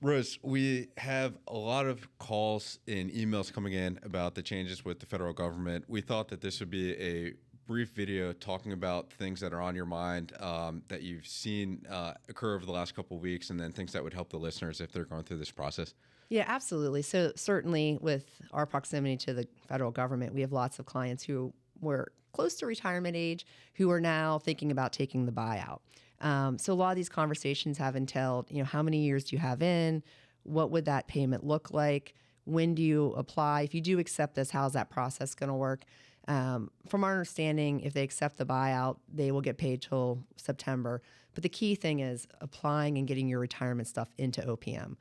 Rose, we have a lot of calls and emails coming in about the changes with the federal government. We thought that this would be a brief video talking about things that are on your mind that you've seen occur over the last couple of weeks, and then things that would help the listeners if they're going through this process. Yeah, absolutely. So certainly with our proximity to the federal government, we have lots of clients who were close to retirement age who are now thinking about taking the buyout. So a lot of these conversations have entailed, how many years do you have in? What would that payment look like? When do you apply? If you do accept this, how's that process going to work? From our understanding, if they accept the buyout, they will get paid till September. But the key thing is applying and getting your retirement stuff into OPM.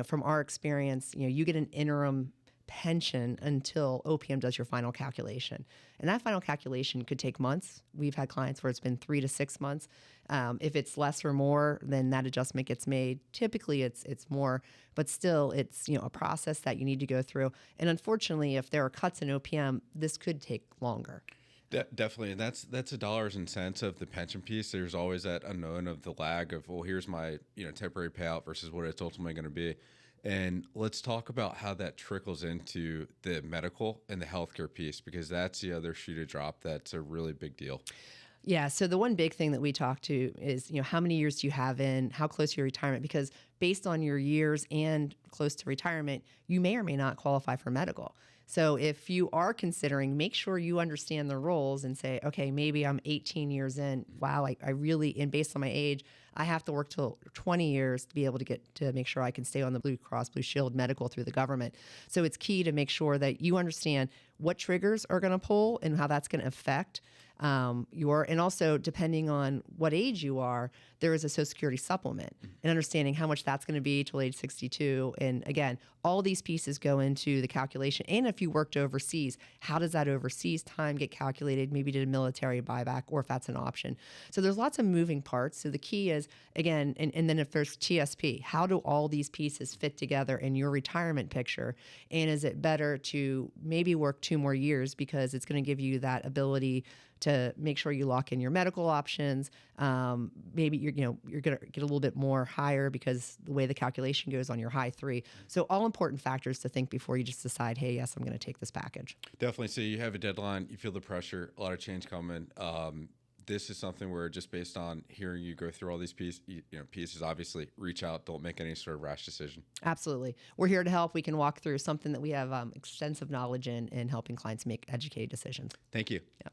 From our experience, you get an interim pension until OPM does your final calculation. And that final calculation could take months. We've had clients where it's been 3 to 6 months. If it's less or more, then that adjustment gets made. Typically it's more, but still it's a process that you need to go through. And unfortunately, if there are cuts in OPM, this could take longer. Definitely. And that's the dollars and cents of the pension piece. There's always that unknown of the lag of, well, here's my temporary payout versus what it's ultimately going to be. And let's talk about how that trickles into the medical and the healthcare piece, because that's the other shoe to drop. That's a really big deal. Yeah. So the one big thing that we talk to is, how many years do you have in, how close to your retirement? Because based on your years and close to retirement, you may or may not qualify for medical. So if you are considering, make sure you understand the roles and say, okay, maybe I'm 18 years in. Wow, I really, and based on my age, I have to work till 20 years to be able to make sure I can stay on the Blue Cross Blue Shield medical through the government. So it's key to make sure that you understand what triggers are going to pull and how that's going to affect and also depending on what age you are, there is a Social Security supplement and understanding how much that's going to be till age 62. And again, all these pieces go into the calculation. And if you worked overseas, how does that overseas time get calculated? Maybe did a military buyback or if that's an option. So there's lots of moving parts. So the key is, again, and then if there's TSP, how do all these pieces fit together in your retirement picture? And is it better to maybe work 2 more years because it's going to give you that ability to make sure you lock in your medical options. Maybe you're going to get a little bit more higher because the way the calculation goes on your high 3. So all important factors to think before you just decide, hey, yes, I'm going to take this package. Definitely. So you have a deadline, you feel the pressure, a lot of change coming. This is something where just based on hearing you go through all these pieces, obviously reach out, don't make any sort of rash decision. Absolutely. We're here to help. We can walk through something that we have extensive knowledge in helping clients make educated decisions. Thank you. Yeah.